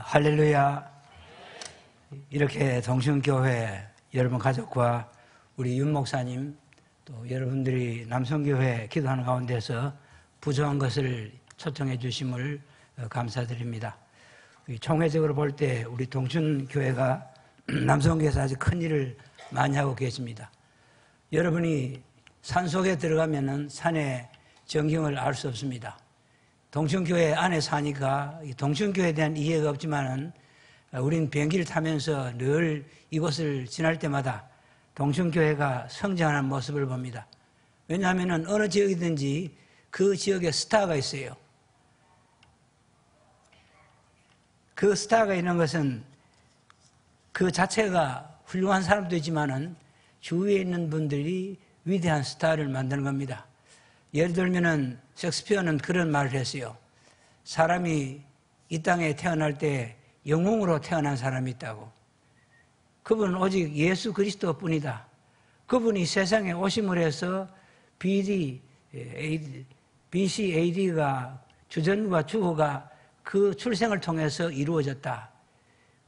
할렐루야. 이렇게 동sun교회 여러분 가족과 우리 윤 목사님 또 여러분들이 남성교회 기도하는 가운데서 부족한 것을 초청해 주심을 감사드립니다. 총회적으로 볼 때 우리 동sun교회가 남성교회에서 아주 큰 일을 많이 하고 계십니다. 여러분이 산속에 들어가면은 산의 전경을 알 수 없습니다. 동sun교회 안에 사니까 동sun교회에 대한 이해가 없지만은 우린 비행기를 타면서 늘 이곳을 지날 때마다 동sun교회가 성장하는 모습을 봅니다. 왜냐하면은 어느 지역이든지 그 지역에 스타가 있어요. 그 스타가 있는 것은 그 자체가 훌륭한 사람도 있지만은 주위에 있는 분들이 위대한 스타를 만드는 겁니다. 예를 들면은 셰익스피어는 그런 말을 했어요. 사람이 이 땅에 태어날 때 영웅으로 태어난 사람이 있다고. 그분은 오직 예수 그리스도뿐이다. 그분이 세상에 오심을 해서 BC AD가 주전과 주후가 그 출생을 통해서 이루어졌다.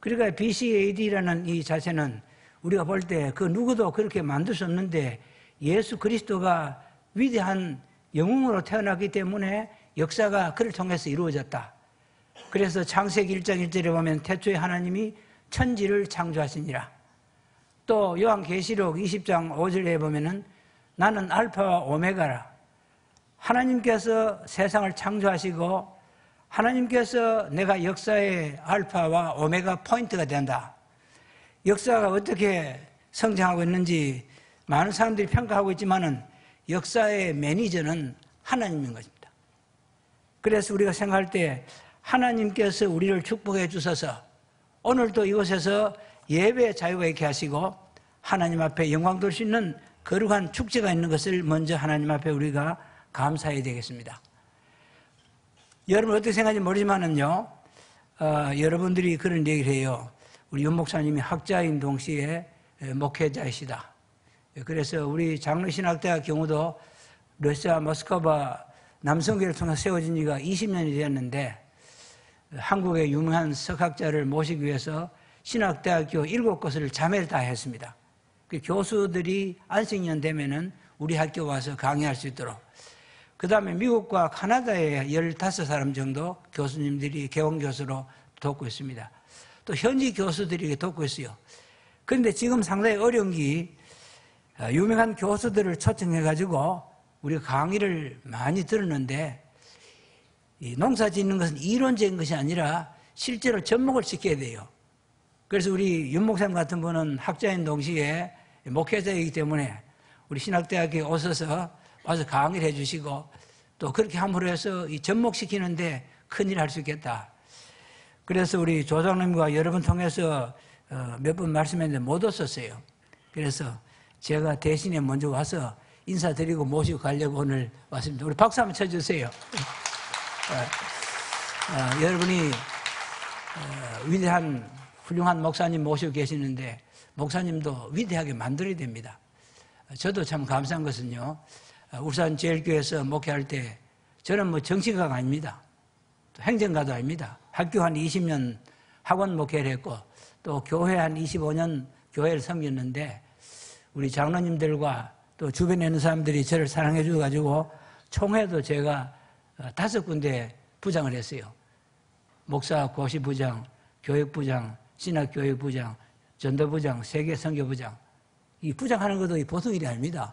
그러니까 BC AD라는 이 자체는 우리가 볼 때 그 누구도 그렇게 만들 수 없는데 예수 그리스도가 위대한 영웅으로 태어났기 때문에 역사가 그를 통해서 이루어졌다. 그래서 창세기 1장 1절에 보면 태초에 하나님이 천지를 창조하시니라. 또 요한계시록 20장 5절에 보면은 나는 알파와 오메가라. 하나님께서 세상을 창조하시고 하나님께서 내가 역사의 알파와 오메가 포인트가 된다. 역사가 어떻게 성장하고 있는지 많은 사람들이 평가하고 있지만은 역사의 매니저는 하나님인 것입니다. 그래서 우리가 생각할 때 하나님께서 우리를 축복해 주셔서 오늘도 이곳에서 예배의 자유가 있게 하시고 하나님 앞에 영광 돌 수 있는 거룩한 축제가 있는 것을 먼저 하나님 앞에 우리가 감사해야 되겠습니다. 여러분 어떻게 생각하는지 모르지만은요, 여러분들이 그런 얘기를 해요. 우리 윤 목사님이 학자인 동시에 목회자이시다. 그래서 우리 장로신학대학 경우도 러시아 모스크바 남성교회를 통해서 세워진 지가 20년이 되었는데 한국의 유명한 석학자를 모시기 위해서 신학대학교 7곳을 자매를 다 했습니다. 그 교수들이 안식년 되면은 우리 학교 와서 강의할 수 있도록. 그 다음에 미국과 카나다에 15사람 정도 교수님들이 개원교수로 돕고 있습니다. 또 현지 교수들이 돕고 있어요. 그런데 지금 상당히 어려운 게 유명한 교수들을 초청해가지고 우리가 강의를 많이 들었는데 이 농사 짓는 것은 이론적인 것이 아니라 실제로 접목을 시켜야 돼요. 그래서 우리 윤 목사님 같은 분은 학자인 동시에 목회자이기 때문에 우리 신학대학에 오셔서 와서 강의를 해주시고 또 그렇게 함으로 해서 이 접목시키는데 큰일을 할 수 있겠다. 그래서 우리 조장님과 여러 번 통해서 몇 번 말씀했는데 못 왔었어요. 그래서 제가 대신에 먼저 와서 인사드리고 모시고 가려고 오늘 왔습니다. 우리 박수 한번 쳐주세요. 여러분이 위대한 훌륭한 목사님 모시고 계시는데 목사님도 위대하게 만들어야 됩니다. 저도 참 감사한 것은요, 울산 제일교회에서 목회할 때 저는 뭐 정치가가 아닙니다. 또 행정가도 아닙니다. 학교 한 20년 학원 목회를 했고 또 교회 한 25년 교회를 섬겼는데 우리 장로님들과 또 주변에 있는 사람들이 저를 사랑해 주셔가지고 총회도 제가 5군데 부장을 했어요. 목사 고시부장, 교육부장, 신학교육부장, 전도부장, 세계선교부장. 이 부장하는 것도 보통 일이 아닙니다.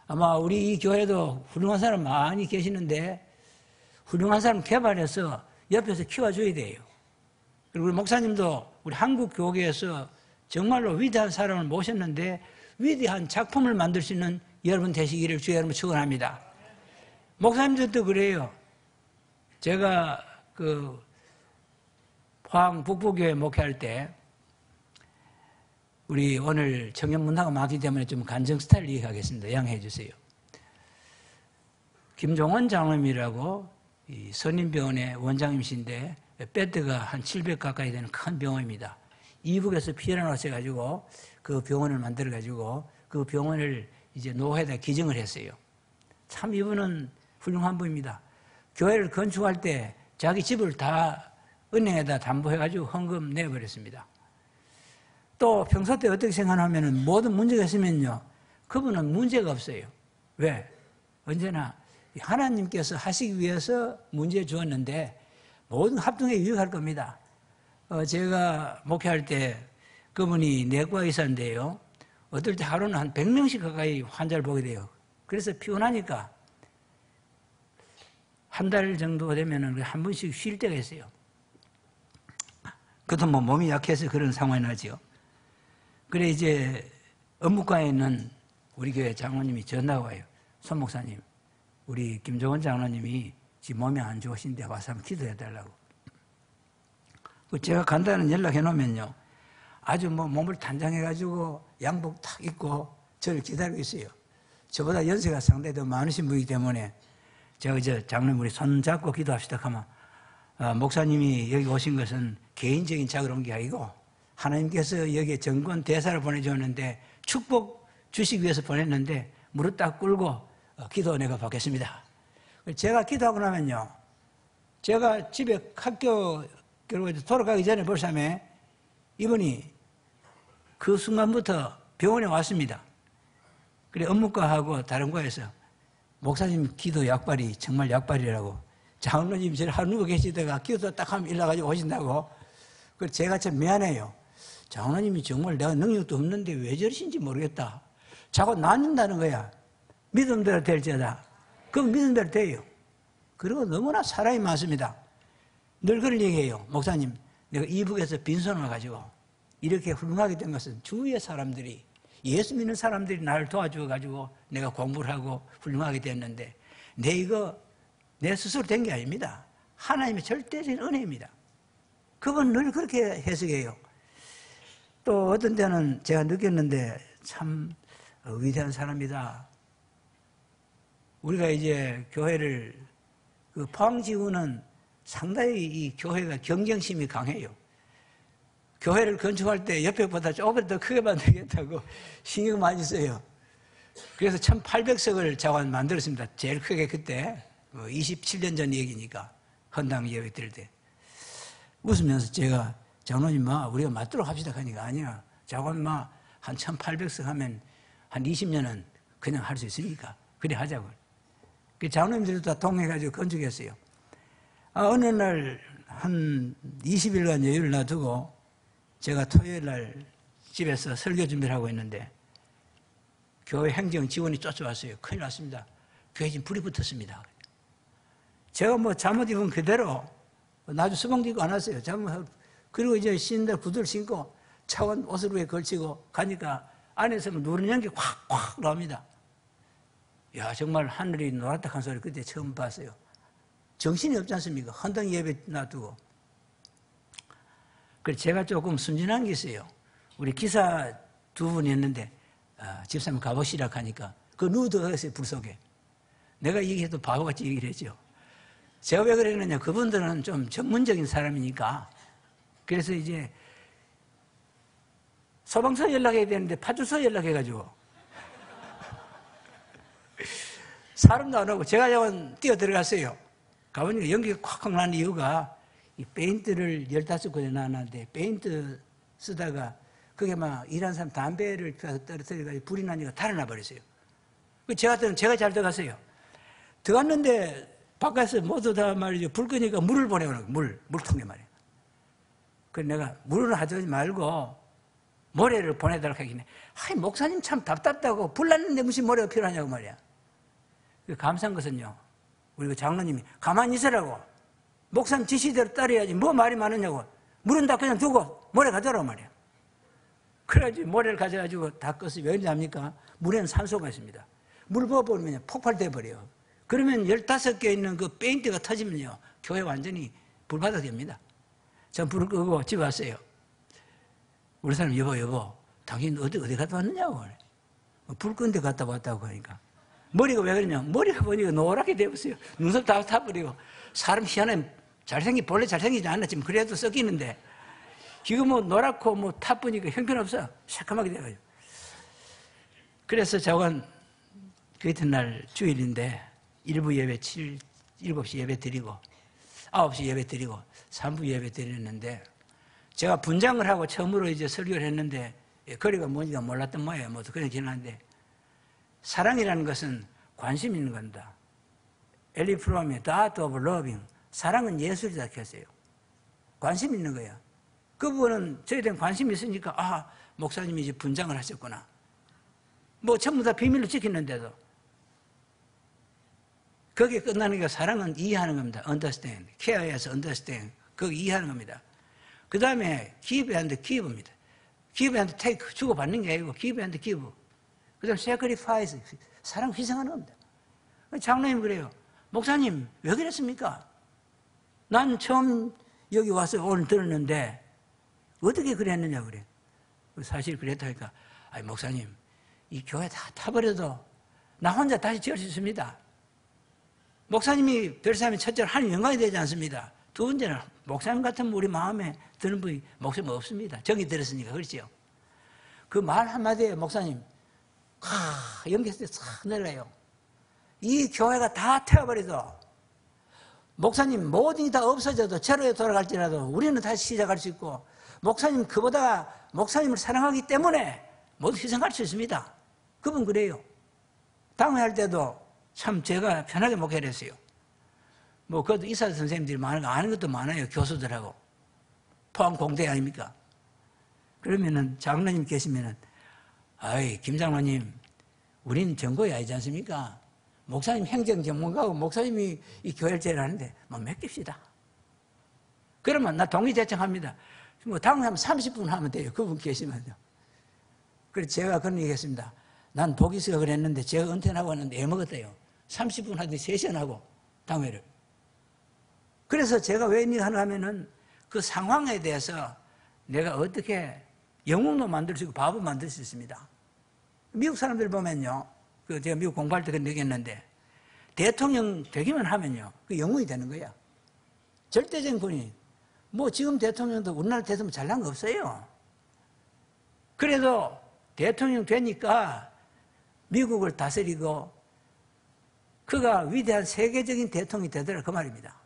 아마 우리 이 교회도 훌륭한 사람 많이 계시는데 훌륭한 사람 개발해서 옆에서 키워줘야 돼요. 그리고 우리 목사님도 우리 한국 교계에서 정말로 위대한 사람을 모셨는데 위대한 작품을 만들 수 있는 여러분 되시기를 주의 여러분 축원합니다. 목사님들도 그래요. 제가 그 포항 북부교회 목회할 때 우리 오늘 청년 문화가 많기 때문에 좀 간증 스타일 얘기하겠습니다. 양해해 주세요. 김종원 장로님이라고 이 선임병원의 원장님이신데 배드가 한 700 가까이 되는 큰 병원입니다. 이북에서 피해를 나셔가지고 그 병원을 만들어가지고 그 병원을 이제 노회에다 기증을 했어요. 참 이분은 훌륭한 분입니다. 교회를 건축할 때 자기 집을 다 은행에다 담보해가지고 헌금 내버렸습니다. 또 평소 때 어떻게 생각하면은 모든 문제가 있으면요, 그분은 문제가 없어요. 왜? 언제나 하나님께서 하시기 위해서 문제 주었는데 모든 합동에 유익할 겁니다. 제가 목회할 때 그분이 내과 의사인데요, 어떨 때 하루는 한 100명씩 가까이 환자를 보게 돼요. 그래서 피곤하니까 한 달 정도 되면은 한 번씩 쉴 때가 있어요. 그것도 뭐 몸이 약해서 그런 상황이 나죠. 그래 이제 업무과에 있는 우리 교회 장로님이 전화가 와요. 손 목사님, 우리 김종원 장로님이 지금 몸이 안 좋으신데 와서 한번 기도해달라고. 제가 간다는 연락해 놓으면요, 아주 뭐 몸을 단장해가지고 양복 탁 입고 저를 기다리고 있어요. 저보다 연세가 상당히 더 많으신 분이기 때문에 제가 이제 장로님 우리 손 잡고 기도합시다 하면, 목사님이 여기 오신 것은 개인적인 작을 온 게 아니고 하나님께서 여기에 정권 대사를 보내주었는데 축복 주시기 위해서 보냈는데 무릎 딱 꿇고 기도 내가 받겠습니다. 제가 기도하고 나면요, 제가 집에 학교 돌아가기 전에 벌써에 이분이 그 순간부터 병원에 왔습니다. 그래 업무과하고 다른 과에서 목사님 기도 약발이 정말 약발이라고, 장로님 저를 하루 누워 계시다가 기도 딱 하면 일나가지고 오신다고. 그래서 제가 참 미안해요. 장로님이 정말 내가 능력도 없는데 왜 저러신지 모르겠다. 자꾸 나눈다는 거야. 믿음대로 될지어다. 그럼 믿음대로 돼요. 그리고 너무나 사람이 많습니다. 늘 그런 얘기해요. 목사님, 내가 이북에서 빈손을 가지고 이렇게 훌륭하게 된 것은 주위의 사람들이, 예수 믿는 사람들이 나를 도와줘가지고 내가 공부를 하고 훌륭하게 됐는데, 내 스스로 된 게 아닙니다. 하나님의 절대적인 은혜입니다. 그건 늘 그렇게 해석해요. 또 어떤 때는 제가 느꼈는데 참 위대한 사람이다. 우리가 이제 교회를, 그 포항지구는 상당히 이 교회가 경쟁심이 강해요. 교회를 건축할 때 옆에보다 조금 더 크게 만들겠다고 신경 많이 써요. 그래서 1800석을 자관 만들었습니다. 제일 크게 그때 27년 전 얘기니까, 헌당 예배 드릴 때. 웃으면서 제가 장로님 우리가 맞도록 합시다 하니까, 아니야, 자관 한 1800석 하면 한 20년은 그냥 할 수 있으니까 그래 하자고. 그 장로님들도 다 동행해가지고 건축했어요. 어느 날 한 20일간 여유를 놔두고 제가 토요일 날 집에서 설교 준비를 하고 있는데 교회 행정 직원이 쫓아왔어요. 큰일 났습니다. 교회 지금 불이 붙었습니다. 제가 잠옷 입은 그대로 나중 수봉도 입고 안 왔어요. 그리고 이제 신들 구두를 신고 차원 옷을 위에 걸치고 가니까 안에서 누르는 연기 확 나옵니다. 야, 정말 하늘이 노랗다 한 소리 그때 처음 봤어요. 정신이 없지 않습니까? 헌당 예배 놔두고. 그래서 제가 조금 순진한 게 있어요. 우리 기사 두 분이 있는데 집사님 가보시라 하니까 그 누구도 어렸어요, 불 속에. 내가 얘기해도 바보같이 얘기를 했죠. 제가 왜 그랬느냐, 그분들은 좀 전문적인 사람이니까. 그래서 이제 소방서 연락해야 되는데 파출소 연락해가지고 사람도 안 오고 제가 뛰어 들어갔어요. 가보니까 연기가 콱콱 나는 이유가 이 페인트를 15군데 놨는데 페인트 쓰다가 그게 일하는 사람 담배를 피워서 떨어뜨려가지고 불이 나니까 달아나 버렸어요. 제가 잘 들어갔어요. 들어갔는데 바깥에서 모두 다 말이죠. 불 끄니까 물을 보내오는 거예요. 물통에 말이에요. 그래서 내가 물을 하지 말고 모래를 보내달라고 하길래, 목사님 참 답답하고 불 났는데 무슨 모래가 필요하냐고 말이야. 감사한 것은요, 우리 장로님이 가만히 있으라고, 목사님 지시대로 따라야지 뭐 말이 많으냐고, 물은 다 그냥 두고 모래 가져오라고 말이야. 그래가지고 모래를 가져가지고 다 껐어요. 왜 그러냐니까 물에는 산소가 있습니다. 물 부어버리면 폭발돼 버려요. 그러면 15개 있는 그 페인트가 터지면요, 교회 완전히 불바다 됩니다. 전 불을 끄고 집에 왔어요. 우리 사람, 여보, 당신 어디 갔다 왔느냐고. 불 끈 데 갔다 왔다고 하니까. 머리가 왜 그러냐, 머리가 보니까 노랗게 되었어요. 눈썹 다 타버리고. 사람 희한해. 본래 잘생기지 않았지만 그래도 썩이는데, 지금 노랗고 타보니까 형편없어. 새까맣게 돼가지고. 그래서 저건 그 이튿날 주일인데 일부 예배 7시 예배 드리고 9시 예배 드리고 3부 예배 드렸는데 제가 분장을 하고 처음으로 이제 설교를 했는데 거리가 뭔지가 몰랐던 모양이에요. 뭐 그런 지나는데 사랑이라는 것은 관심 있는 겁니다. 엘리 프롬의 The Art of Loving, 사랑은 예술이다 했어요. 관심 있는 거예요. 그분은 저에 대한 관심이 있으니까 아, 목사님이 이제 분장을 하셨구나. 뭐 전부 다 비밀로 지키는데도 거기에 끝나는 게 사랑은 이해하는 겁니다. Understand. Care에서 Understand. 그거 이해하는 겁니다. 그 다음에 give and give입니다. give and take. 주고받는 게 아니고 give and give. 그 다음에 sacrifice. 사랑 희생하는 겁니다. 장로님 그래요. 목사님 왜 그랬습니까? 난 처음 여기 와서 오늘 들었는데 어떻게 그랬느냐 그래. 사실 그랬다니까 아니 목사님 이 교회 다 타버려도 나 혼자 다시 지을 수 있습니다. 목사님이 별사람이 첫째로 하나님 영광이 되지 않습니다. 두 번째는 목사님 같은 우리 마음에 드는 분이 목사님 없습니다. 정이 들었으니까 그렇죠. 그 말 한마디에 목사님 연결해서 싹 내려요. 이 교회가 다 태워버려도 목사님 모든 게 다 없어져도 제로에 돌아갈지라도 우리는 다시 시작할 수 있고 목사님 그보다 목사님을 사랑하기 때문에 모두 희생할 수 있습니다. 그분 그래요. 당회할 때도 참 제가 편하게 목회를 했어요. 뭐 그것도 이사 선생님들이 많은 거 아는 것도 많아요. 교수들하고 포항 공대 아닙니까? 그러면은 장로님 계시면은 아이 김 장로님 우리는 전공이 아니지 않습니까? 목사님 행정 전문가고 목사님이 이 교회를 제일 하는데 뭐 맡깁시다. 그러면 나 동의 제청합니다. 뭐 당회하면 30분 하면 돼요. 그분 계시면요. 그래서 제가 그런 얘기 했습니다. 난 복이스가 그랬는데 제가 은퇴하고 왔는데 애먹었대요. 30분 하더니 3시간 하고 당회를. 그래서 제가 왜 하나 하면은 그 상황에 대해서 내가 어떻게 영웅도 만들 수 있고 바보 만들 수 있습니다. 미국 사람들 보면요. 그 제가 미국 공부할 때 느꼈는데 대통령 되기만 하면요. 그 영웅이 되는 거야. 절대적인 군인. 뭐 지금 대통령도 우리나라 대통령 잘난 거 없어요. 그래도 대통령 되니까 미국을 다스리고 그가 위대한 세계적인 대통령이 되더라 그 말입니다.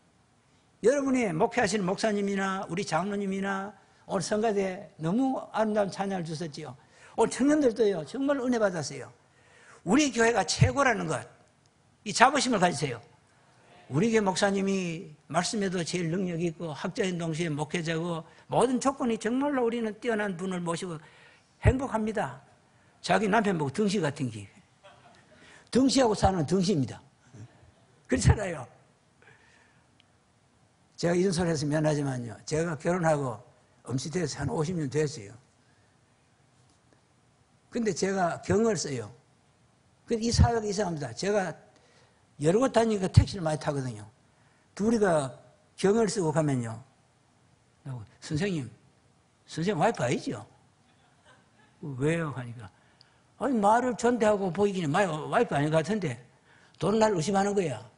여러분이 목회하시는 목사님이나 우리 장로님이나 오늘 성가대 너무 아름다운 찬양을 주셨지요. 오늘 청년들도요 정말 은혜 받았어요. 우리 교회가 최고라는 것, 이 자부심을 가지세요. 우리 교회 목사님이 말씀에도 제일 능력이 있고 학자인 동시에 목회자고 모든 조건이 정말로 우리는 뛰어난 분을 모시고 행복합니다. 자기 남편 보고 등시 같은 기. 등시하고 사는 등시입니다. 그렇잖아요. 제가 이런 소리 해서 미안하지만요. 제가 결혼하고 엄시돼서 한 50년 됐어요. 근데 제가 경을 써요. 근데 이 사회가 이상합니다. 제가 여러 곳 다니니까 택시를 많이 타거든요. 둘이가 경을 쓰고 가면요. 선생님 와이프 아니죠? 왜요? 하니까 아니 말을 전대하고 보이기는 와이프 아닌 것 같은데 돈 날 의심하는 거야.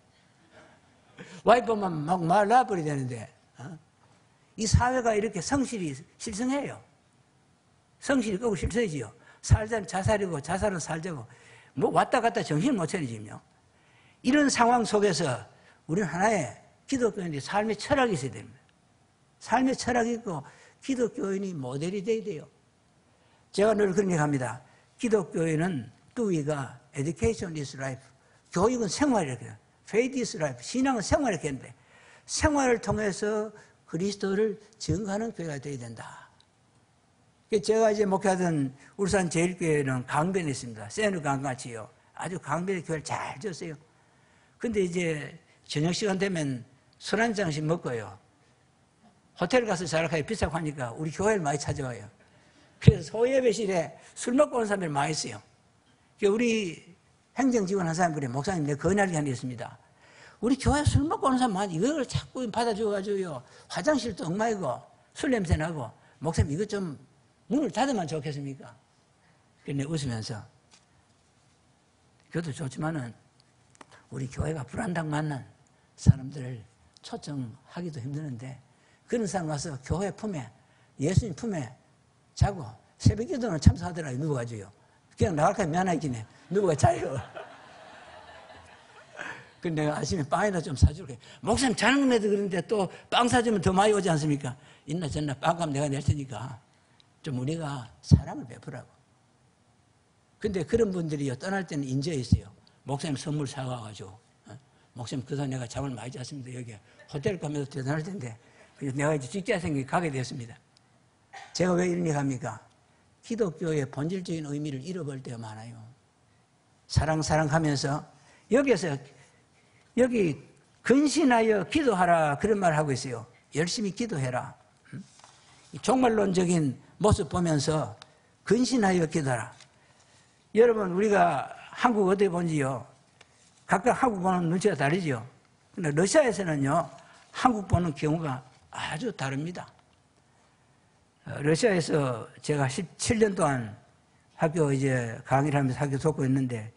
와이프만 막 말 놔버려야 되는데 이 사회가 이렇게 성실이 실성해요. 성실이 꼭 실성이지요. 살자는 자살이고 자살은 살자고 뭐 왔다 갔다 정신을 못 차리지요. 이런 상황 속에서 우리는 하나의 기독교인의 삶의 철학이 있어야 됩니다. 삶의 철학이 있고 기독교인이 모델이 돼야 돼요. 제가 늘 그런 얘기 합니다. 기독교인은 뚜위가 education is life. 교육은 생활이라고 해요. faith is life. 신앙은 생활이라고 했는데 생활을 통해서 그리스도를 증거하는 교회가 되어야 된다. 제가 이제 목회하던 울산 제일교회는 강변에 있습니다. 세누 강같이요. 아주 강변의 교회를 잘 지었어요. 근데 이제 저녁 시간 되면 술 한 잔씩 먹고요. 호텔 가서 자락하기 비싸고 하니까 우리 교회를 많이 찾아와요. 그래서 소예배실에 술 먹고 온 사람들이 많이 있어요. 우리 행정직원 한 사람이 그래. 목사님, 내가 건의할 게 하나 있습니다. 우리 교회 술 먹고 오는 사람 많이 이걸 자꾸 받아줘가지고요. 화장실도 엉망이고 술 냄새 나고 목사님 이것 좀 문을 닫으면 좋겠습니까? 그래 웃으면서 그것도 좋지만은 우리 교회가 불안당 만난 사람들을 초청하기도 힘드는데 그런 사람 와서 교회 품에 예수님 품에 자고 새벽 기도는 참석하더라고요. 누워가지고요. 그냥 나갈까 미안하긴 해. 누워가 자요. 근데 내가 아침에 빵이나 좀 사줄게. 목사님 자랑내도 그런데 또 빵 사주면 더 많이 오지 않습니까? 있나 졌나 빵값 내가 낼 테니까 좀 우리가 사랑을 베푸라고. 근데 그런 분들이 떠날 때는 인제에 있어요. 목사님 선물 사와가지고. 목사님 그동안 내가 잠을 많이 잤습니다. 여기 호텔 가면서 대단할 텐데. 그래서 내가 이제 직장생활에 가게 되었습니다. 제가 왜 이런 일 합니까? 기독교의 본질적인 의미를 잃어버릴 때가 많아요. 사랑 하면서 여기 근신하여 기도하라 그런 말을 하고 있어요. 열심히 기도해라. 종말론적인 모습 보면서 근신하여 기도하라. 여러분 우리가 한국 어디 본지요? 각각 한국 보는 눈치가 다르죠. 근데 러시아에서는요 한국 보는 경우가 아주 다릅니다. 러시아에서 제가 17년 동안 학교 이제 강의를 하면서 학교 돕고 있는데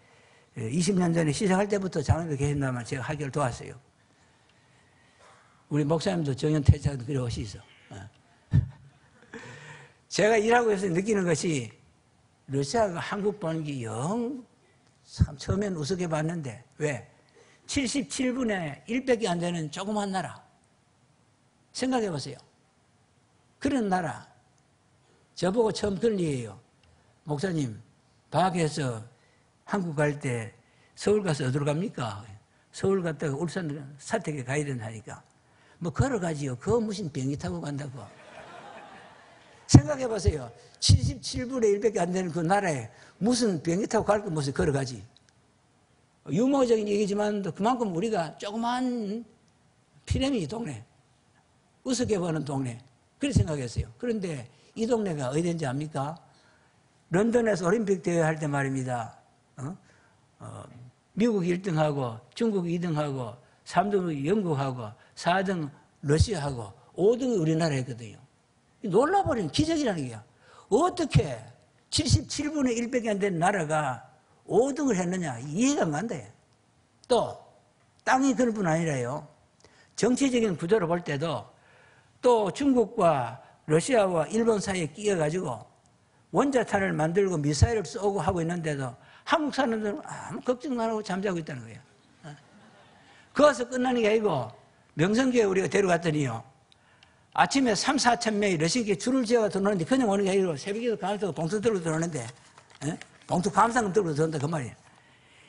20년 전에 시작할 때부터 장로님이 계신다면 제가 학교를 도왔어요. 우리 목사님도 정년 퇴직하도 그래 오시죠. 제가 일하고 있어서 느끼는 것이 러시아가 한국 보는 게 참 처음엔 우습게 봤는데 왜? 77분의 1밖에 안 되는 조그만 나라. 생각해 보세요. 그런 나라. 저보고 처음 그런 얘기예요. 목사님, 방학해서 한국 갈 때 서울 가서 어디로 갑니까? 서울 갔다가 울산 사택에 가야 된다니까. 뭐 걸어가지요. 그거 무슨 비행기 타고 간다고. 생각해 보세요. 77분의 1밖에 안 되는 그 나라에 무슨 비행기 타고 갈 거 무슨 걸어가지. 유머적인 얘기지만 그만큼 우리가 조그만 피레미 동네, 우습게 보는 동네 그렇게 생각했어요. 그런데 이 동네가 어디든지 압니까? 런던에서 올림픽 대회 할 때 말입니다. 미국 1등하고 중국 2등하고 3등이 영국하고 4등 러시아하고 5등이 우리나라 했거든요. 놀라버린 기적이라는 게야. 어떻게 77분의 1밖에 안 되는 나라가 5등을 했느냐 이해가 안 간다. 또 땅이 그럴 뿐 아니라요. 정치적인 구조를 볼 때도 또 중국과 러시아와 일본 사이에 끼어가지고 원자탄을 만들고 미사일을 쏘고 하고 있는데도 한국 사람들은 아무 걱정 안 하고 잠자고 있다는 거예요. 거기서 끝나는 게 아니고 명성교회 우리가 데려갔더니요. 아침에 3, 4천 명이 러시아에 줄을 지어가 들어오는데 그냥 오는 게 아니고 새벽에도 감사하고 봉투 들고 들어오는데 봉투 감사금 들고 들어온다 그 말이에요.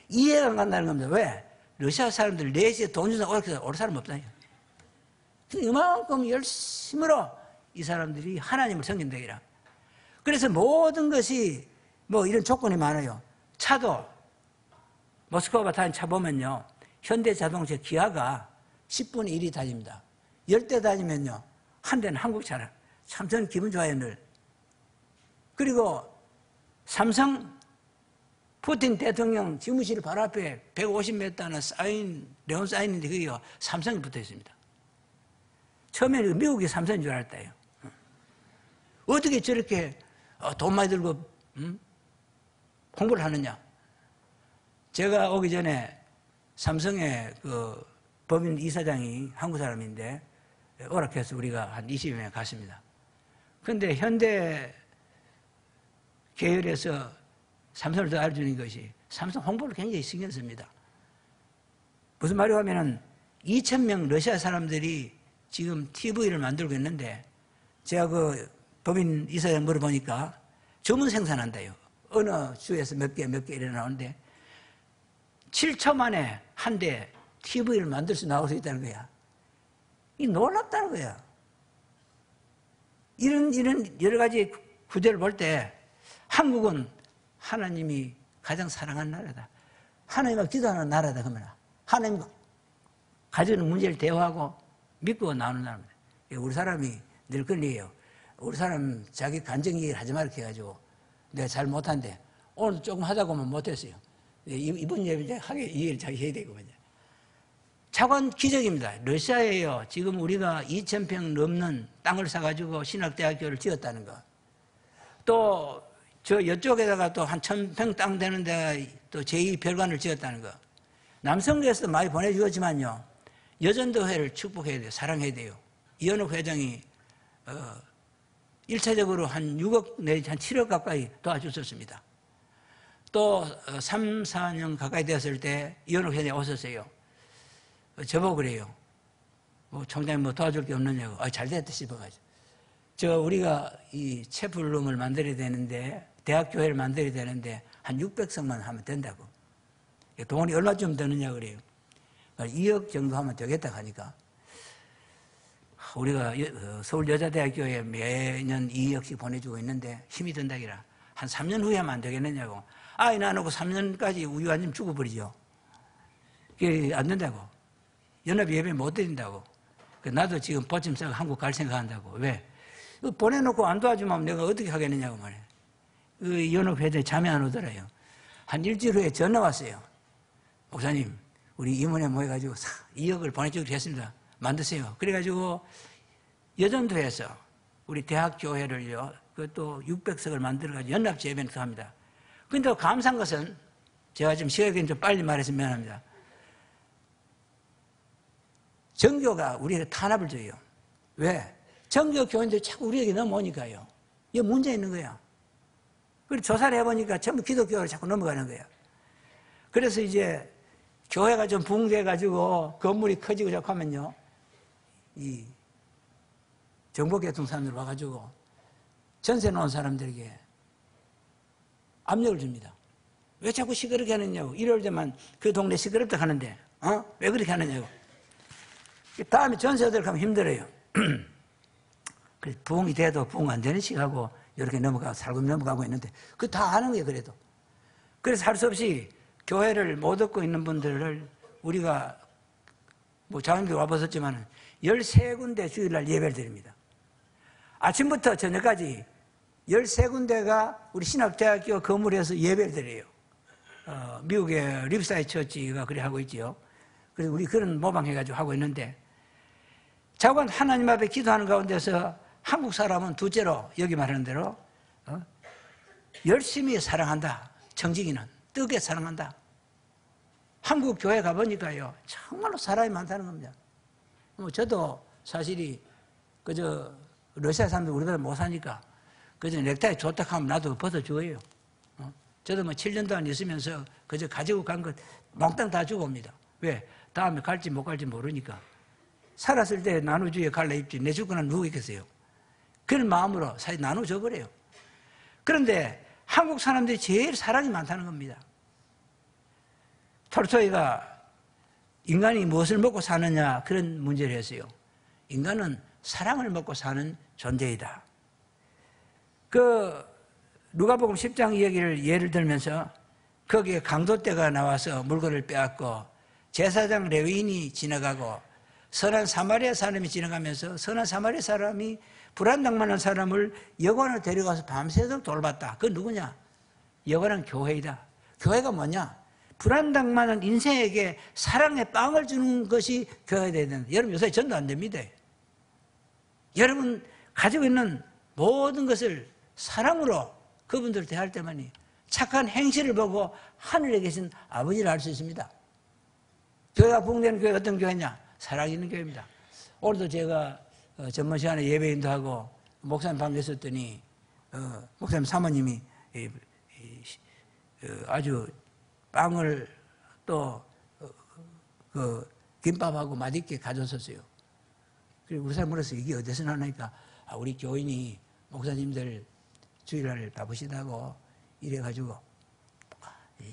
이해가 안 간다는 겁니다. 왜? 러시아 사람들 4시에 돈 주나 올 사람 없다니까. 이만큼 열심으로 이 사람들이 하나님을 섬긴다기라. 그래서 모든 것이 뭐 이런 조건이 많아요. 차도 모스크바가 다닌 차 보면요. 현대자동차 기아가 10분의 1이 다닙니다. 10대 다니면요. 한 대는 한국 차라. 참 저는 기분 좋아요 늘. 그리고 삼성 푸틴 대통령 집무실 바로 앞에 150m 네온 사인인데 그게 삼성이 붙어 있습니다. 처음에는 미국이 삼성인 줄 알았다요. 어떻게 저렇게 돈 많이 들고 홍보를 하느냐. 제가 오기 전에 삼성의 그 법인 이사장이 한국 사람인데 오락해서 우리가 한 20여 명 갔습니다. 그런데 현대 계열에서 삼성을 더 알려주는 것이 삼성 홍보를 굉장히 신경 씁니다. 무슨 말이냐고 하면은 2,000명 러시아 사람들이 지금 TV를 만들고 있는데 제가 그 법인 이사장 물어보니까 전문 생산한다요. 어느 주에서 몇 개 이래 나오는데 7초 만에 한 대 TV를 만들 수 나올 수 있다는 거야. 이 놀랍다는 거야. 이런 여러 가지 구절을 볼 때 한국은 하나님이 가장 사랑하는 나라다. 하나님과 기도하는 나라다. 그러면 하나님과 가지는 문제를 대화하고 믿고 나오는 나라입니다. 우리 사람이 늘 그런 얘기예요. 우리 사람 자기 간정 얘기를 하지 말라 해가지고 내가 잘 못한데 오늘 조금 하자고 하면 못했어요. 이번 예배 이제 하게 이해를 잘 해야 되고 말이야. 차관 기적입니다. 러시아에요. 지금 우리가 2,000평 넘는 땅을 사가지고 신학대학교를 지었다는 거. 또 저 이쪽에다가 또 한 1,000평 땅 되는 데가 또 제2별관을 지었다는 거. 남성교에서도 많이 보내주었지만요. 여전도회를 축복해야 돼요. 사랑해야 돼요. 이현욱 회장이 1차적으로 한 6억 내지 한 7억 가까이 도와줬었습니다. 또 3, 4년 가까이 되었을 때 이현욱 회장이 오셨어요. 저보고 그래요. 뭐 총장님 뭐 도와줄 게 없느냐고. 잘 됐다 싶어가지고. 우리가 이 채플룸을 만들어야 되는데, 대학교회를 만들어야 되는데, 한 600석만 하면 된다고. 돈이 얼마쯤 드느냐 그래요. 2억 정도 하면 되겠다 하니까. 우리가 서울여자대학교에 매년 2억씩 보내주고 있는데 힘이 든다기라. 한 3년 후에 하면 안 되겠느냐고. 아이 낳아놓고 3년까지 우유 한 점 죽어버리죠. 그게 안 된다고. 연합 예배 못 드린다고. 나도 지금 보침 싸고 한국 갈 생각한다고. 왜? 보내놓고 안 도와주면 내가 어떻게 하겠느냐고 말이에요. 연합회장이 잠이 안 오더라요. 한 일주일 후에 전화 왔어요. 목사님, 우리 임원회 모여가지고 2억을 보내주기로 했습니다. 만드세요. 그래가지고 여전도에서 우리 대학교회를요, 그것도 600석을 만들어가지고 연합제배를 합니다. 근데 감사한 것은 제가 지금 시간이 좀 빨리 말해서 미안합니다. 정교가 우리에게 탄압을 줘요. 왜? 정교 교인들이 자꾸 우리에게 넘어오니까요. 이게 문제 있는 거야. 그리고 조사를 해보니까 전부 기독교로 자꾸 넘어가는 거야. 그래서 이제 교회가 좀 붕괴해가지고 건물이 커지고 자꾸 하면요. 이 정보계통사람들 와가지고 전세 놓은 사람들에게 압력을 줍니다. 왜 자꾸 시끄럽게 하느냐고. 이럴 때만 그 동네 시끄럽다 하는데, 왜 그렇게 하느냐고. 다음에 전세들 가면 힘들어요. 그래서 부흥이 돼도 부흥 안 되는 식하고 이렇게 넘어가고 살금 넘어가고 있는데 그거 다 아는 거예요. 그래서 할 수 없이 교회를 못 얻고 있는 분들을 우리가 뭐 장님들 와보셨지만 13군데 주일날 예배를 드립니다. 아침부터 저녁까지 13군데가 우리 신학대학교 건물에서 예배를 드려요. 미국의 립사이 처치가 그래 하고 있지요. 그래서 우리 그런 모방해가지고 하고 있는데 자관 하나님 앞에 기도하는 가운데서 한국 사람은 둘째로 여기 말하는 대로 열심히 사랑한다. 정직이는 뜨겁게 사랑한다. 한국 교회 가보니까요 정말로 사람이 많다는 겁니다. 저도 사실이 그저 러시아 사람들 우리보다 못 사니까 그저 넥타이 좋다 하면 나도 벗어주어요. 저도 뭐 7년 동안 있으면서 그저 가지고 간 것 몽땅 다 주고 옵니다. 왜? 다음에 갈지 못 갈지 모르니까. 살았을 때 나눠주에 갈라 입지 내 죽거나 누구 있겠어요. 그런 마음으로 사실 나눠줘 버려요. 그런데 한국 사람들이 제일 사랑이 많다는 겁니다. 톨스토이가 인간이 무엇을 먹고 사느냐 그런 문제를 했어요. 인간은 사랑을 먹고 사는 존재이다. 누가복음 10장 이야기를 예를 들면서 거기에 강도떼가 나와서 물건을 빼앗고 제사장 레위인이 지나가고 선한 사마리아 사람이 지나가면서 선한 사마리아 사람이 불안당만한 사람을 여관을 데려가서 밤새도록 돌봤다. 그건 누구냐? 여관은 교회이다. 교회가 뭐냐? 불안당만한 인생에게 사랑의 빵을 주는 것이 교회가 되야 된다. 여러분 요새 전도 안 됩니다. 여러분 가지고 있는 모든 것을 사랑으로 그분들을 대할 때만이 착한 행실을 보고 하늘에 계신 아버지를 알 수 있습니다. 교회가 부흥되는 교회가 어떤 교회냐? 사랑 있는 교회입니다. 오늘도 제가 전문 시간에 예배 인도하고 목사님 방에 있었더니 목사님 사모님이 아주 빵을 또 김밥하고 맛있게 가져왔었어요. 그리고 우리 사람 물어서 이게 어디서 나니까 우리 교인이 목사님들 주일날 바쁘시다고 이래가지고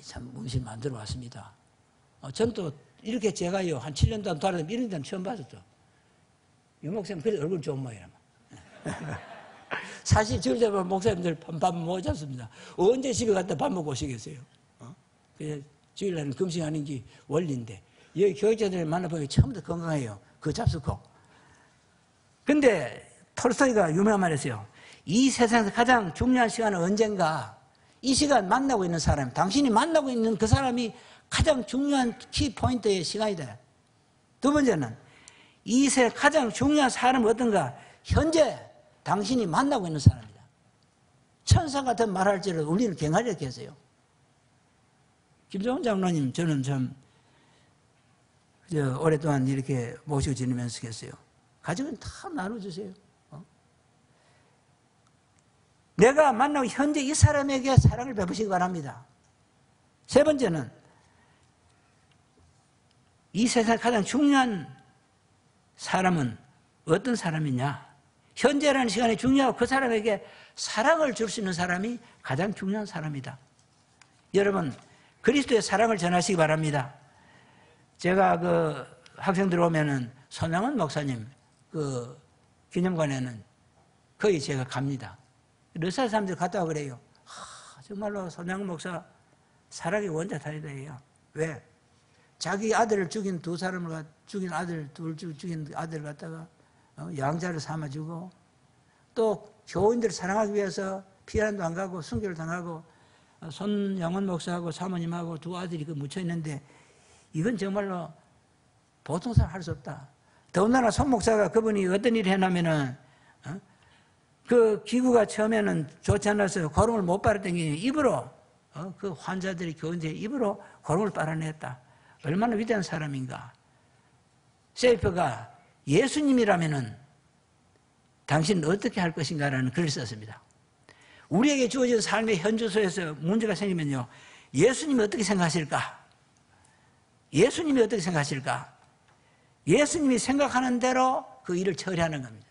참 음식 만들어 왔습니다. 전 또 이렇게 제가요 한 7년 동안 돌아다니면 이런 데는 처음 봤었죠. 유 목사님 그래 얼굴 좋은 모양이라면. 사실 주일 되면 목사님들 밥 먹지 않습니다. 언제 집에 갔다 밥 먹고 오시겠어요? 그래서 주일날은 금식하는 게 원리인데 여기 교육자들 만나보면 처음부터 건강해요. 그거 잡수고. 근데 톨스토이가 유명한 말 했어요. 이 세상에서 가장 중요한 시간은 언젠가 이 시간 만나고 있는 사람, 당신이 만나고 있는 그 사람이 가장 중요한 키포인트의 시간이다. 두 번째는 이 세상 가장 중요한 사람은 어떤가? 현재 당신이 만나고 있는 사람이다. 천사 같은 말할지라도 우리를 경하게 했어요. 김정은 장로님 저는 참 오랫동안 이렇게 모시고 지내면서 했어요. 가족은 다 나눠주세요. 내가 만나고 현재 이 사람에게 사랑을 베푸시기 바랍니다. 세 번째는 이 세상에 가장 중요한 사람은 어떤 사람이냐? 현재라는 시간이 중요하고 그 사람에게 사랑을 줄 수 있는 사람이 가장 중요한 사람이다. 여러분, 그리스도의 사랑을 전하시기 바랍니다. 제가 그 학생들 오면은 손양원 목사님 그 기념관에는 거의 제가 갑니다. 러시아 사람들 갔다 와 그래요. 정말로 손양원 목사 사랑의 원자탄이다. 왜? 자기 아들을 죽인 두 사람을 죽인 아들 죽인 아들 갖다가 양자를 삼아주고 또 교인들을 사랑하기 위해서 피란도 안 가고 순교를 당하고 손양원 목사하고 사모님하고 두 아들이 그 묻혀 있는데 이건 정말로 보통 사람 할 수 없다. 더군다나 손 목사가 그분이 어떤 일을 해놓으면은 그 기구가 처음에는 좋지 않아서 고름을 못 빨아당기니 입으로 그 환자들이 교인들이 입으로 고름을 빨아냈다. 얼마나 위대한 사람인가. 세이프가 예수님이라면은 당신은 어떻게 할 것인가라는 글을 썼습니다. 우리에게 주어진 삶의 현주소에서 문제가 생기면요, 예수님이 어떻게 생각하실까? 예수님이 어떻게 생각하실까? 예수님이 생각하는 대로 그 일을 처리하는 겁니다.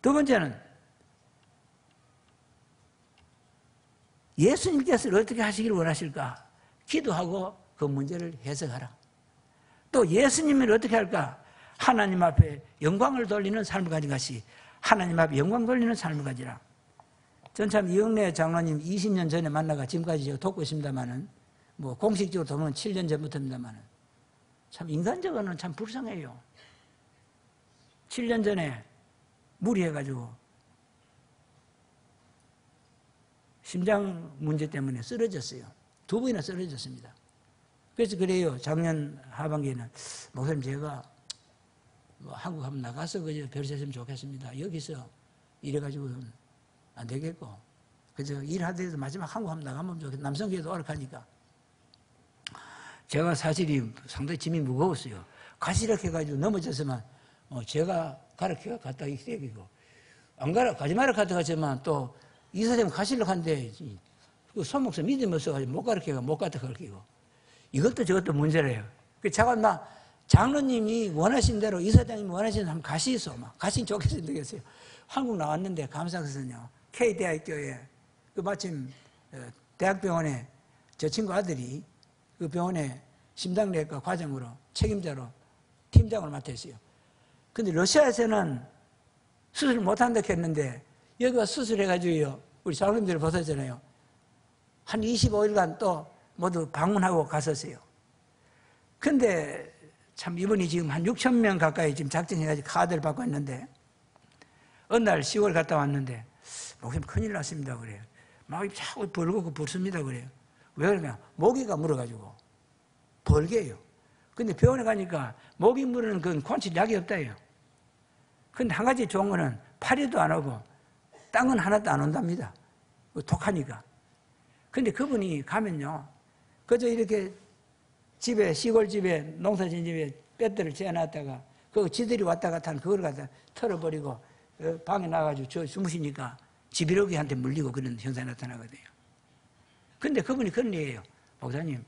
두 번째는 예수님께서 어떻게 하시기를 원하실까? 기도하고 그 문제를 해석하라. 또 예수님을 어떻게 할까? 하나님 앞에 영광을 돌리는 삶을 가진 것이 하나님 앞에 영광 돌리는 삶을 가지라. 전 참 이영래 장로님 20년 전에 만나가 지금까지 제가 돕고 있습니다만은 뭐 공식적으로 돕는 7년 전부터입니다만은 참 인간적으로는 참 불쌍해요. 7년 전에 무리해가지고 심장 문제 때문에 쓰러졌어요. 2번이나 쓰러졌습니다. 그래서 그래요. 작년 하반기에는 목사님 제가 뭐 한국 한번 나가서 그저 별세했으면 좋겠습니다. 여기서 이래가지고는 안 되겠고 그저 일하더라도 마지막 한국 한번 나가면 좋겠다. 남성교회도 오락하니까 제가 사실이 상당히 짐이 무거웠어요. 가시락 해가지고 넘어졌으면 제가 가르쳐 갔다 이렇게 되고 안 가지 마라 갔다 갔지만 또 이사님 가시려고 하는데 그 손목사 믿음이 없어가지고 못 가르쳐가 못 갔다 가르치고 이것도 저것도 문제래요. 그 잠깐 장로님이 원하신 대로 이사장님이 원하시는 대로 한번 가시소. 가시면 좋겠어요. 한국 나왔는데 감사해서요. K대학교에 그 마침 대학병원에 저 친구 아들이 그 병원에 심장내과 과장으로 책임자로 팀장을 맡았어요. 근데 러시아에서는 수술 못한다고 했는데 여기가 수술해가지고요. 우리 장로님들 보셨잖아요. 한 25일간 또 모두 방문하고 갔었어요. 근데 참 이번이 지금 한 6천 명 가까이 지금 작정해가지고 카드를 받고 있는데 어느 날 10월 갔다 왔는데 목사님 큰일 났습니다 그래요. 막 자꾸 벌고 붓습니다 그래요. 왜 그러냐? 모기가 물어가지고 벌게요. 근데 병원에 가니까 모기 물은 그건 콘칠 약이 없다요. 근데 한 가지 좋은 거는 파리도 안 오고 땅은 하나도 안 온답니다. 독하니까. 근데 그분이 가면요. 그저 이렇게 집에, 시골집에, 농사진 집에 뱃들을 재놨다가 그 지들이 왔다 갔다 하는 그걸 갖다 털어버리고 방에 나가지고 주무시니까 지비로기한테 물리고 그런 현상이 나타나거든요. 근데 그분이 그런 얘기예요. 목사님,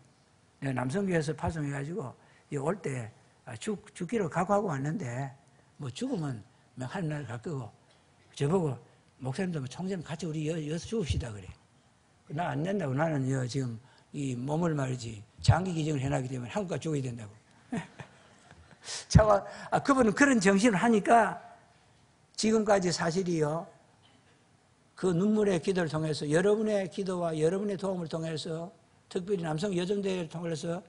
내가 남성교회에서 파송해가지고 올 때 죽기로 각오하고 왔는데 뭐 죽으면 하늘나라 갈 거고 저보고 목사님도 총재님 같이 우리 여기서 죽읍시다 그래. 나 안 된다고. 나는 지금 이 몸을 말이지 장기 기증을 해놨기 때문에 한국 가서 죽어야 된다고. 그분은 그런 정신을 하니까 지금까지 사실이요. 그 눈물의 기도를 통해서 여러분의 기도와 여러분의 도움을 통해서 특별히 남성 여정대회를 통해서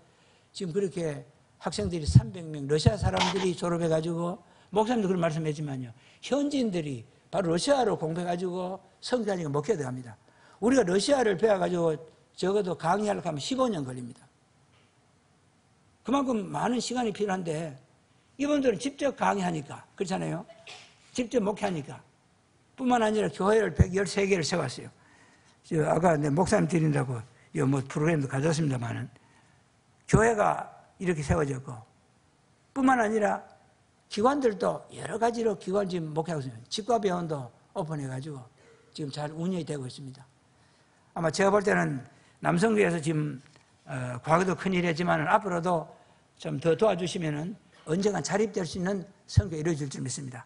지금 그렇게 학생들이 300명 러시아 사람들이 졸업해가지고 목사님도 그런 말씀했지만요. 현지인들이 바로 러시아로 공부해가지고 성교하니까 먹혀야 합니다. 우리가 러시아를 배워가지고 적어도 강의하려고 하면 15년 걸립니다. 그만큼 많은 시간이 필요한데 이분들은 직접 강의하니까 그렇잖아요. 직접 목회하니까 뿐만 아니라 교회를 113개를 세웠어요. 아까 내 목사님 드린다고 뭐 프로그램도 가졌습니다만은 교회가 이렇게 세워졌고 뿐만 아니라 기관들도 여러 가지로 기관 지금 목회하고 있습니다. 치과병원도 오픈해가지고 지금 잘 운영이 되고 있습니다. 아마 제가 볼 때는 남성교회에서 지금 과거도 큰일 했지만 앞으로도 좀 더 도와주시면은 언젠가 자립될 수 있는 선교가 이루어질 줄 믿습니다.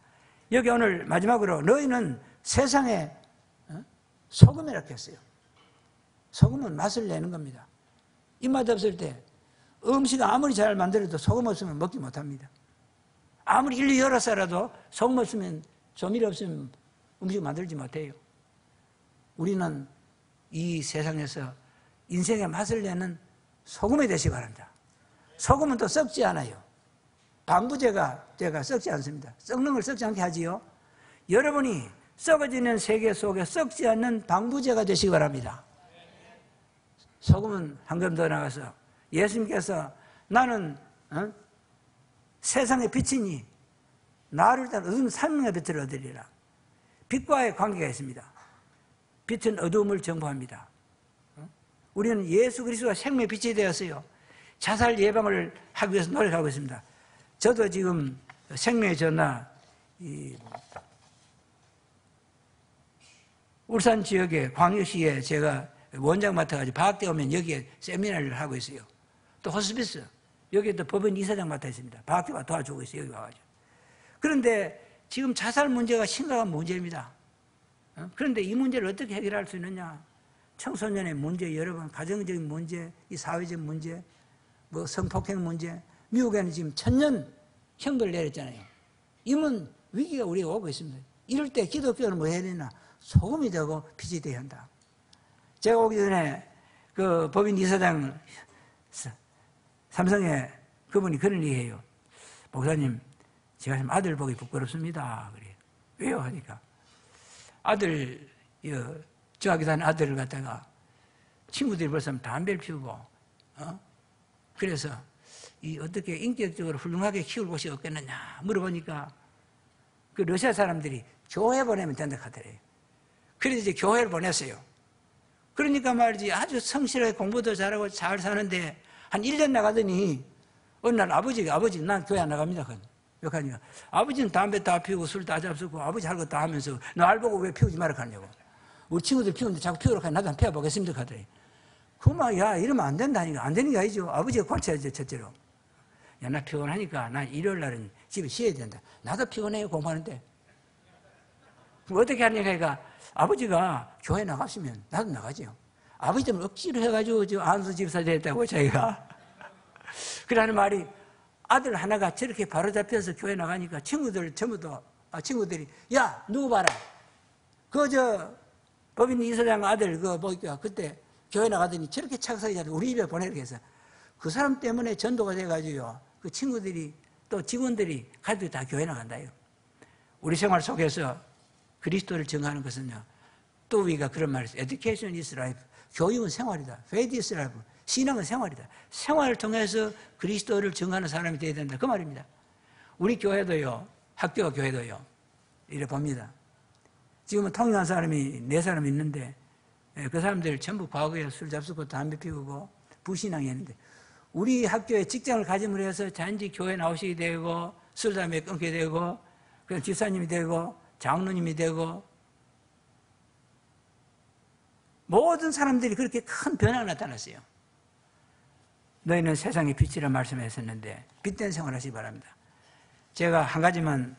여기 오늘 마지막으로 너희는 세상에 소금이라고 했어요. 소금은 맛을 내는 겁니다. 입맛 없을 때 음식 아무리 잘 만들어도 소금 없으면 먹지 못합니다. 아무리 일리 열어서라도 소금 없으면, 조미료 없으면 음식 만들지 못해요. 우리는 이 세상에서 인생의 맛을 내는 소금이 되시기 바랍니다. 소금은 또 썩지 않아요. 방부제가 썩지 않습니다. 썩는 걸 썩지 않게 하지요. 여러분이 썩어지는 세계 속에 썩지 않는 방부제가 되시기 바랍니다. 소금은 한 걸음 더 나가서 예수님께서 나는 세상의 빛이니 나를 따라 어두운 생명의 빛을 얻으리라. 빛과의 관계가 있습니다. 빛은 어두움을 정복합니다. 우리는 예수 그리스도가 생명의 빛이 되었어요. 자살 예방을 하기 위해서 노력하고 있습니다. 저도 지금 생명의 전화 울산 지역의 광역시에 제가 원장 맡아가지고 방학 때 오면 여기에 세미나를 하고 있어요. 또 호스피스, 여기에 또 법원 이사장 맡아 있습니다. 방학 때 도와주고 있어요. 여기 와가지고. 그런데 지금 자살 문제가 심각한 문제입니다. 그런데 이 문제를 어떻게 해결할 수 있느냐? 청소년의 문제, 여러분 가정적인 문제, 이 사회적 문제, 뭐 성폭행 문제, 미국에는 지금 1000년 형벌을 내렸잖아요. 이런 위기가 우리가 오고 있습니다. 이럴 때 기독교는 뭐 해야 되나? 소금이 되고 빛이 되어야 한다. 제가 오기 전에 그 법인 이사장 삼성에 그분이 그런 얘기해요. 목사님, 제가 좀 아들 보기 부끄럽습니다. 그래요. 왜요? 하니까 아들, 저하기 다니는 아들을 갖다가 친구들이 벌써 담배를 피우고, 그래서 어떻게 인격적으로 훌륭하게 키울 곳이 없겠느냐 물어보니까 그 러시아 사람들이 교회 보내면 된다 하더래요. 그래서 이제 교회를 보냈어요. 그러니까 말이지 아주 성실하게 공부도 잘하고 잘 사는데 한 1년 나가더니 어느 날 아버지 난 교회 안 나갑니다. 왜 하니까 아버지는 담배 다 피우고 술 다 잡수고 아버지 할 거 다 하면서 날 보고 왜 피우지 말라 하냐고. 우리 친구들 피우는데 자꾸 피우라고 하니 나도 한번 피워보겠습니다 하더니 그만 야 이러면 안 된다니까. 안 되는 게 아니죠. 아버지가 고쳐야죠. 첫째로. 야 나 피곤하니까 나 일요일 날은 집에 쉬어야 된다. 나도 피곤해요 공부하는데. 그럼 어떻게 하느냐 하니까 아버지가 교회 나가시면 나도 나가죠. 아버지 때문에 억지로 해가지고 저 안수 집사 됐다고 자기가. 그러는 말이 아들 하나가 저렇게 바로 잡혀서 교회 나가니까 친구들 전부 다 친구들이 야 누구 봐라. 법인 이사장 아들 보니까 그때 교회 나가더니 저렇게 착석이 잘 우리 집에 보내려고 해서 그 사람 때문에 전도가 돼가지고요. 그 친구들이 또 직원들이 가족이 다 교회 나간다요. 우리 생활 속에서 그리스도를 증거하는 것은요. 또 우리가 그런 말을 했어요. Education is life. 교육은 생활이다. Faith is life. 신앙은 생활이다. 생활을 통해서 그리스도를 증거하는 사람이 되어야 된다. 그 말입니다. 우리 교회도요. 학교 교회도요. 이래 봅니다. 지금은 통일한 사람이 4사람 있는데 그 사람들 전부 과거에 술 잡수고 담배 피우고 부신앙이었는데 우리 학교에 직장을 가짐을 해서 단지 교회 나오시게 되고 술 담배 끊게 되고 그 집사님이 되고 장로님이 되고 모든 사람들이 그렇게 큰 변화가 나타났어요. 너희는 세상의 빛이라 말씀했었는데 빛된 생활하시기 바랍니다. 제가 한 가지만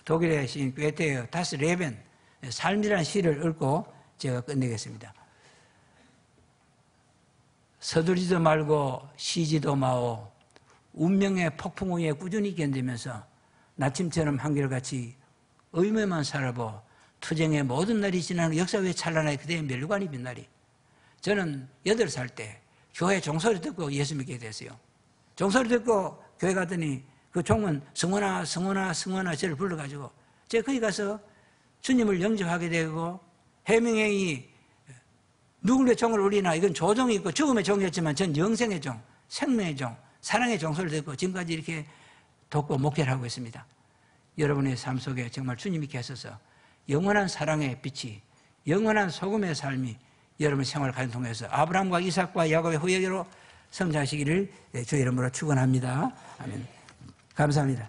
독일의 시인 괴테의 다스 레벤 삶이라는 시를 읽고 제가 끝내겠습니다. 서두르지도 말고 쉬지도 마오. 운명의 폭풍 위에 꾸준히 견디면서 나침처럼 한결같이 의무에만 살아보. 투쟁의 모든 날이 지나는 역사 위에 찬란하게 그대의 멸관이 빛나리. 저는 8살 때 교회 종소리 듣고 예수 믿게 됐어요. 종소리 듣고 교회 가더니 그 종은 성원아 성원아 성원아 저를 불러가지고 제가 거기 가서 주님을 영접하게 되고 해명행이 누구의 종을 울리나 이건 조종이 있고 죽음의 종이었지만 전 영생의 종, 생명의 종, 사랑의 종소리를 듣고 지금까지 이렇게 돕고 목회를 하고 있습니다. 여러분의 삶 속에 정말 주님이 계셔서 영원한 사랑의 빛이 영원한 소금의 삶이 여러분의 생활을 가진 통해서 아브라함과 이삭과 야곱의 후예로 성장하시기를 주의 이름으로 축원합니다. 아멘. 감사합니다.